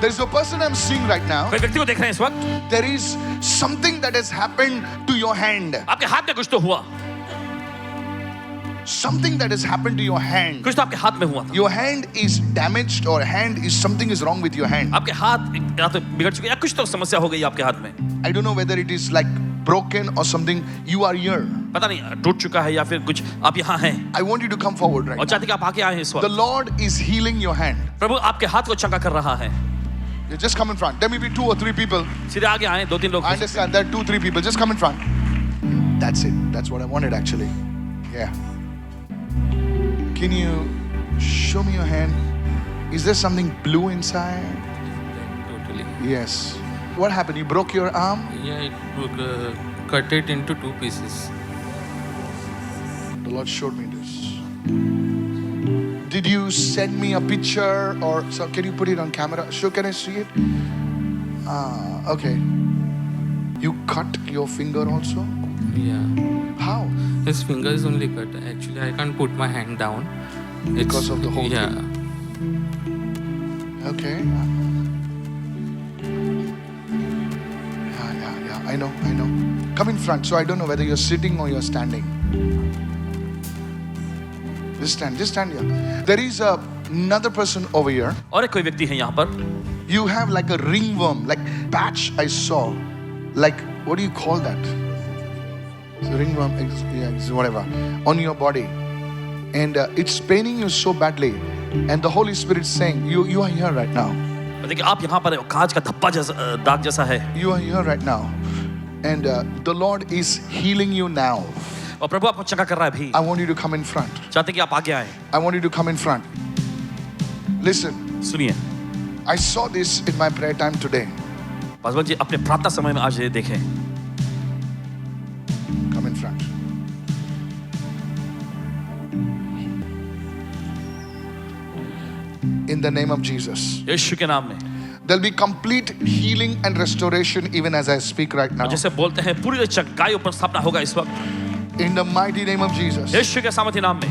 There is a person I'm seeing right now. कोई व्यक्ति को देख रहे हैं इस वक्त, There is something that has happened to your hand. आपके हाथ में कुछ तो हुआ, Something that has happened to your hand. कुछ तो आपके हाथ में हुआ था. Your hand is damaged or hand is something is wrong with your hand. आपके हाथ या तो बिगड़ चुके या कुछ तो समस्या हो गई आपके हाथ में. I don't know whether it is like broken or something. You are here. पता नहीं टूट चुका है या फिर कुछ आप यहाँ हैं. I want you to come forward right और now. चाहते कि आप आगे आए इस The वक्त. Lord is healing your hand. प्रभु आपके हाथ को चंगा कर रहा है. You just come in front. There may be 2 or 3 people. सीधे आगे आए, 2-3 लोग. I understand. There are 2 or 3 people. Just come in front. That's it. That's what I wanted actually. Yeah. Can you show me your hand? Is there something blue inside? Totally. Yes. What happened? You broke your arm? Yeah, it broke, cut it into 2 pieces. The Lord showed me this. Did you send me a picture or so? Can you put it on camera? Sure, can I see it? Okay. You cut your finger also? Yeah. How? His finger is only cut. Actually, I can't put my hand down. Because of the whole yeah. Okay. Yeah. I know. Come in front. So I don't know whether you're sitting or you're standing. Just stand here. There is another person over here. और एक कोई व्यक्ति है यहाँ पर. You have like a ringworm, like patch I saw. Like, what do you call that? It's a ringworm, it's whatever, on your body. And it's paining you so badly. And the Holy Spirit is saying, you are here right now. देखिए आप यहाँ पर कांच का धब्बा जैसा दाग जैसा है. You are here right now. And the Lord is healing you now. और प्रभु आपको चंगा कर रहा है भी. I want you to come in front. चाहते कि आप आगे आए. I want you to come in front. Listen, सुनिए, I saw this in my prayer time today. Paswan ji अपने प्रार्थना समय में आज ये देखें. Come in front. In the name of Jesus. यीशु के नाम में. There'll be complete healing and restoration even as I speak right now. और जैसे बोलते हैं पूरी तरह चंगाई ऊपर स्थापना होगा इस वक्त. In the mighty name of Jesus. यीशु के सामर्थ्य नाम में.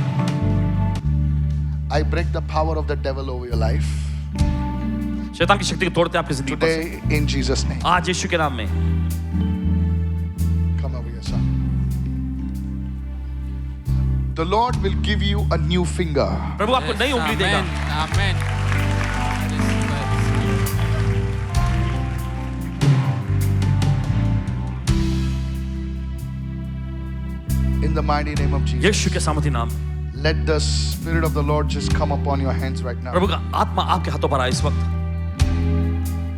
I break the power of the devil over your life. शैतान की शक्ति को तोड़ते हैं आपकी जिंदगी पर से. Today in Jesus' name. आज यीशु के नाम में. Come over here, son. The Lord will give you a new finger. प्रभु आपको नई उंगली देगा. Amen. In the mighty name of Jesus. यीशु के सामर्थ्य नाम. Let the Spirit of the Lord just come upon your hands right now. प्रभु का आत्मा आपके हाथों पर आए इस वक्त.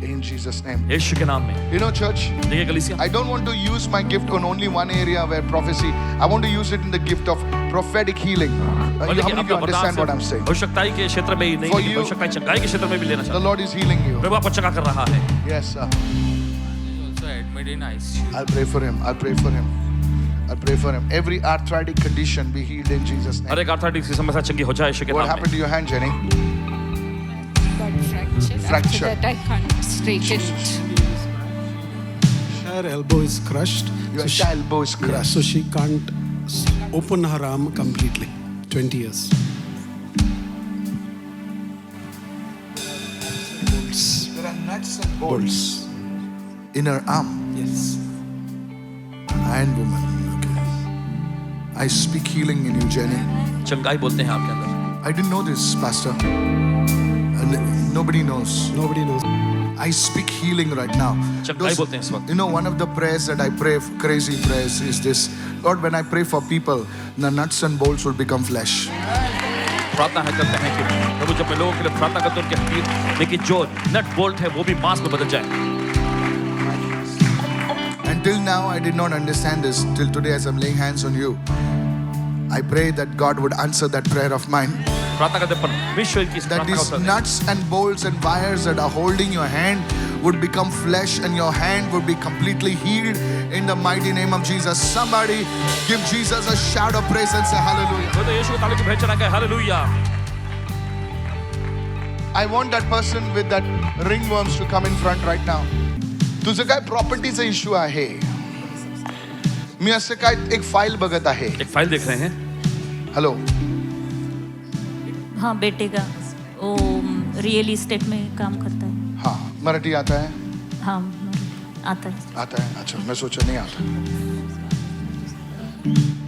In Jesus' name. यीशु के नाम में. You know, church, देखिए कलीसिया. I don't want to use my gift on only one area where prophecy. I want to use it in the gift of prophetic healing. How many of you understand what I'm saying? भविष्यताई के क्षेत्र में ही नहीं, For लेकिन you- भविष्यताई चंगाई के क्षेत्र में भी लेना The चाहता Lord is healing you. हूं. प्रभु आपको चंगा कर रहा है. Yes, sir. He's also admitted in ICU. I'll pray for him. I'll pray for him. I'll pray for him. Every arthritic condition be healed in Jesus' her name. एक arthritis की समस्या चंगी हो जाए यीशु के What नाम happened में. to your hand, Jenny? got fractured. Fracture. After that, I can't straighten it. Her elbow is crushed. Your so elbow is crushed. so she can't open her arm completely. 20 years. Bolts. There are nuts and bolts in her arm. Yes. Iron woman. Okay. I speak healing in you, Jenny. चंगाई बोलते हैं आपके अंदर. I didn't know this, Pastor. And nobody knows. Nobody knows. I speak healing right now. चंगाई बोलते हैं इस वक्त. You know, one of the prayers that I pray, crazy prayers, is this: Lord, when I pray for people, the nuts and bolts will become flesh. प्रार्थना है करते हैं कि प्रभु जब मैं लोगों के लिए प्रार्थना करता हूं उनके हड्डी लेकिन जो नट बोल्ट है वो भी मांस में बदल जाए. Until now, I did not understand this. Till today, as I'm laying hands on you, I pray that God would answer that prayer of mine. प्रार्थना करते परमेश्वर की इस That प्रार्थना का these Uttar they. nuts and bolts and wires that are holding your hand would become flesh and your hand would be completely healed in the mighty name of Jesus. Somebody give Jesus a shout of praise and say hallelujah. तो यीशु को ताली की भेंट चढ़ा के hallelujah. I want that person with that ringworms to come in front right now. तुझं काय प्रॉपर्टीचा issue आहे? मी असं काय एक फाईल बघत आहे. एक फाइल देख रहे हैं. हॅलो, हाँ बेटे का वो रियल इस्टेट में काम करता है. हाँ, मराठी आता है? हाँ आता है। आता है, अच्छा मैं सोचा नहीं आता।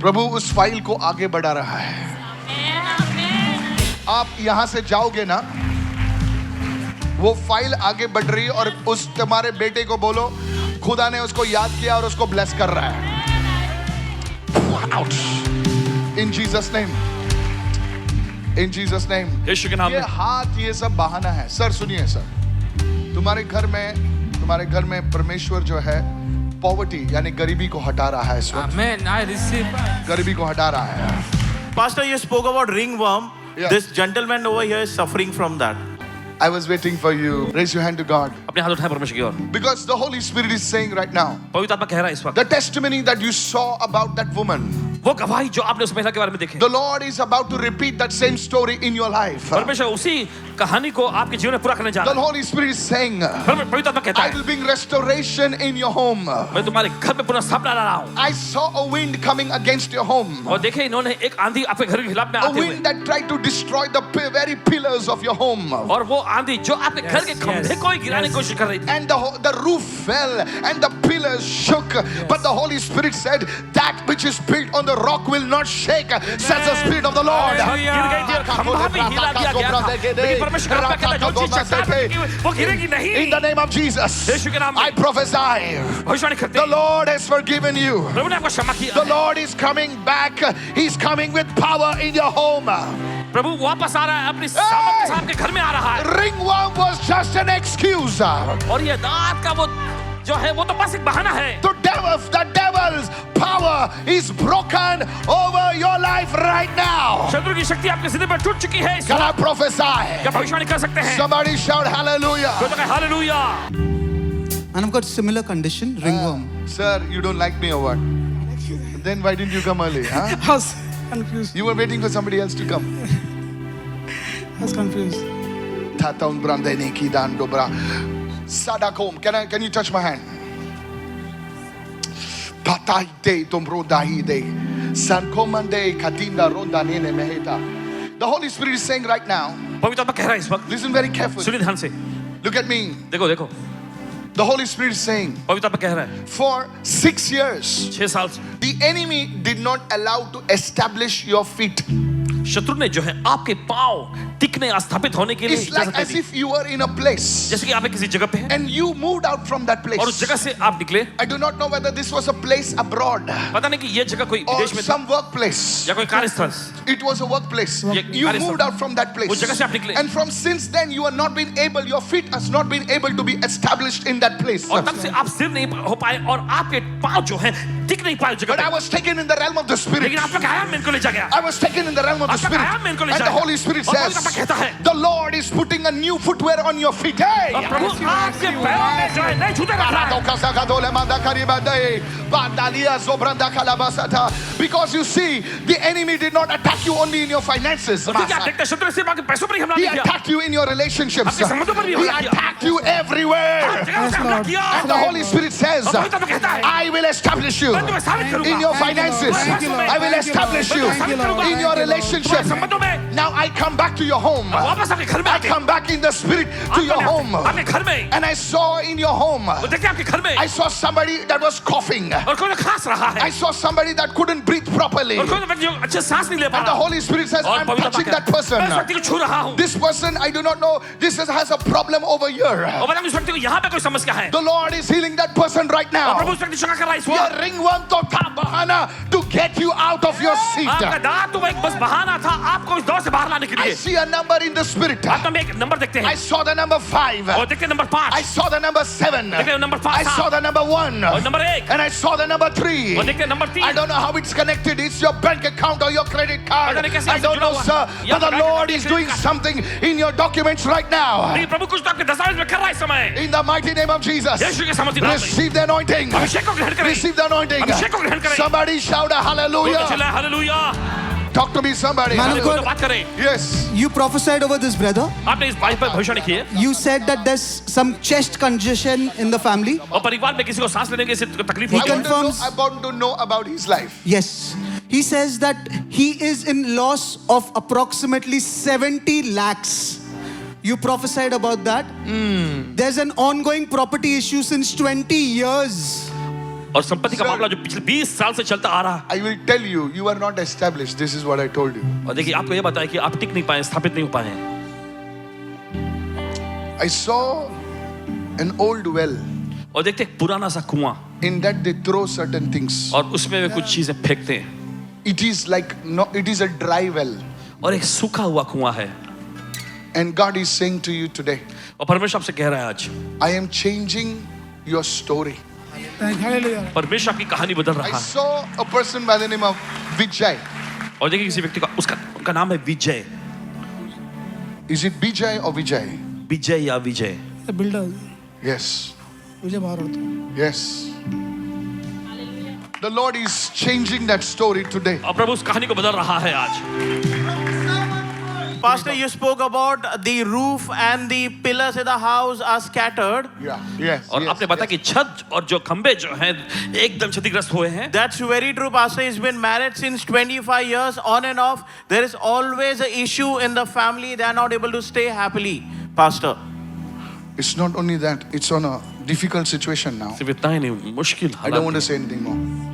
प्रभु उस फाइल को आगे बढ़ा रहा है। आप यहां से जाओगे ना, वो फाइल आगे बढ़ रही है और उस तुम्हारे बेटे को बोलो खुदा ने उसको याद किया और उसको ब्लेस कर रहा है। In Jesus name, in Jesus name. Yeshu के नाम ये में। हाथ ये सब बहाना है। सर सुनिए सर, तुम्हारे घर में परमेश्वर जो है पॉवर्टी यानी गरीबी को हटा रहा है इस वक्त। Amen. I receive. गरीबी को हटा रहा है। Pastor, you spoke about ringworm. Yeah. This gentleman over here is suffering from that. I was waiting for you. Raise your hand to God. अपने हाथ उठाए परमेश्वर की ओर। Because the Holy Spirit is saying right now, पवित्र आत्मा कह रहा है इस वक्त, the testimony that you saw about that woman, वो गवाही जो आपने उस महिला के बारे में देखे, the Lord is about to repeat that same story in your life. परमेश्वर उसी कहानी को आपके जीवन में पूरा करने जा The रहा है। Holy Spirit is saying, पवित्र आत्मा कहता I है, will bring restoration in your home. मैं तुम्हारे घर में पुनः स्थापना ला रहा हूँ। I saw a wind coming against your home. और देखे इन्होंने एक आंधी आपके घर के खिलाफ में A आते हुए, wind that tried to destroy the very pillars of your home. और वो आंधी जो आपके घर के खंभे को ही गिराने की कोशिश कर रही थी। And the roof fell and the pillars shook. But the Holy Spirit said, that which is built on the rock will not shake, says the Spirit of the Lord. गिर गई थी और खंभा भी हिला दिया गया था। लेकिन परमेश्वर आपका कहता है, जो चीज चट्टान में टिकी हुई, वो गिरेगी नहीं। In the name of Jesus, यीशु के नाम में I prophesy, भविष्यवाणी करते the हैं, Lord has forgiven you. प्रभु ने आपको क्षमा किया The है। Lord is coming back. He's coming with power in your home. प्रभु वापस आ रहा है, अपनी सामर्थ के साथ आपके घर में आ रहा है। Ringworm was just an excuse. और ये दांत का वो जो है वो तो बस एक बहाना है। The devil's power is broken over your life right now. शत्रु की शक्ति आपके सीधे पर टूट चुकी है। Can I prophesy? क्या भविष्यवाणी कर सकते हैं? Somebody shout hallelujah. तो कहे hallelujah. And I've got similar condition, ringworm. Sir, you don't like me or what? Then why didn't you come early? Huh? I was confused. You were waiting for somebody else to come. I was confused. Tataun brandeni ki dan dobra. Sadakom. Can you touch my hand? Patai de tombro dahi de. Sankomande katinda ronda nene meheta. The Holy Spirit is saying right now, पवित्र आत्मा कह रहा है इस वक्त, listen very carefully. सुनिए ध्यान से, Look at me. देखो देखो, The Holy Spirit is saying, पवित्र आत्मा कह रहा है, for 6 years, 6 साल से the enemy did not allow to establish your feet. शत्रु ने जो है आपके पांव टिकने स्थापित होने के लिए It's like इजाजत as नहीं दी। if you were in a place जैसे कि आप एक किसी जगह पे हैं and you moved out from that place. और उस जगह से आप निकले, I do not know whether this was a place abroad पता नहीं कि ये जगह कोई or विदेश में था some workplace. या कोई कार्यस्थल। It was a workplace. ये You कार्यस्थल moved out from that place. उस जगह से आप निकले। And from since then you are not been able, your feet has not been able to be established in that place. और तब से आप स्थिर नहीं हो पाए और आपके पांव जो हैं टिक नहीं पाए उस जगह But I पे। was taken in the realm of the Spirit. लेकिन आपका आयाम में इनको ले जा गया। I was taken in the realm of the आपका Spirit. आयाम में इनको ले And जा the गया। Holy Spirit और पवित्र आत्मा says, कहता है, the Lord is putting a new footwear on your feet. Hey! और प्रभु आपके पैरों में जो है नए जूते रख रहा है। Because you see, the enemy did not attack you only in your finances. और देखिए, आप देखते हैं शत्रु ने सिर्फ आपके पैसों पर ही हमला He नहीं किया, attacked you in your relationships. आपके संबंधों पर भी He हमला किया। attacked you everywhere. हर जगह से हमला किया। And the Holy Spirit says, और पवित्र आत्मा कहता है, I will establish you मैं तुम्हें साबित करूंगा। in your finances. Thank you, Lord. I will establish you मैं तुम्हें साबित करूंगा। in your तुम्हारे relationship. संबंधों में Now I come back to your home. वापस आपके घर में I आके come back in the spirit to your home. आपके घर में And I saw in your home, वो देखिए आपके घर में I saw somebody that was coughing. और कोई खांस रहा है I saw somebody that couldn't breathe properly. और कोई व्यक्ति जो अच्छे सांस नहीं ले पा And the रहा Holy Spirit says, और I'm पवित्र touching आत्मा that कहता है, person. मैं उस व्यक्ति को छू रहा हूँ This person, I do not know, has a problem over here. और बता उस व्यक्ति को यहाँ पे कोई समस्या है The Lord is healing that person right और now. प्रभु उस व्यक्ति को कर रहा है इस Your वक्त ringworm to bahana to get you out of your seat. आपका दांत तो एक बस बहाना था आपको इस दौर से बाहर लाने के I लिए। see a number in the spirit. आप तो एक नंबर देखते I हैं saw the number 5. और देखते हैं number 5 I saw the number 7. देखते हैं number 5 I saw the number 1. और number 1 And I saw the number 3. और देखते हैं number 3 I don't know how it's connected. It's your bank account or your credit card. पता नहीं कैसे I don't जुड़ा know, हुआ sir. है। या But the bank Lord account is या doing credit card। something in your documents right now. लेकिन प्रभु कुछ तो आपके दस्तावेज में कर रहा है इस समय। In the mighty name of Jesus. यीशु के सामर्थ्य नाम में Receive the anointing. अभिषेक को ग्रहण करें। Receive the anointing. अभिषेक को ग्रहण करें। Somebody shout a तो hallelujah. चला hallelujah. Talk to me, somebody. Man of तो God, बात करें। Yes. you prophesied over this brother. आपने इस भाई पर भविष्यवाणी की है You said that there's some chest congestion in the family. और परिवार में किसी को सांस लेने की तकलीफ He होती है। confirms. I want to know about his life. Yes. He says that he is in loss of approximately 70 lakhs. You prophesied about that. there's an ongoing property issue since 20 years. और संपत्ति का Sir. मामला जो पिछले 20 साल से चलता आ रहा I will tell you, you are not established. This is what I told you. है। और देखिए आपको ये बताया कि आप टिक नहीं पाए, स्थापित नहीं हो पाए हैं। I saw an old well. और देखते एक पुराना सा कुआं, In that they throw certain things. और उसमें वे कुछ चीजें फेंकते हैं, It is like no, it is a dry well. और एक सूखा हुआ कुआं है। And God is saying to you today, और परमेश्वर आपसे कह रहा है आज, I am changing your story. परमेश्वर आपकी कहानी बदल I रहा है। saw a person by the name of Vijay. और देखिए किसी व्यक्ति का उनका नाम है विजय, Is it Vijay or Vijay? विजय या विजय। Yes. Yes. The Lord is changing that story today. और प्रभु उस कहानी को बदल रहा है आज। Pastor, you spoke about the roof and the pillars of the house are scattered. Yeah. Yes. और yes, आपने बताया कि छत और जो खंबे जो हैं एकदम क्षतिग्रस्त हुए हैं। That's very true, Pastor. He's been married since 25 years, on and off. There is always an issue in the family. They are not able to stay happily, Pastor. It's not only that, it's on a difficult situation now. सिर्फ इतना ही नहीं, मुश्किल I don't want हालात to say anything more.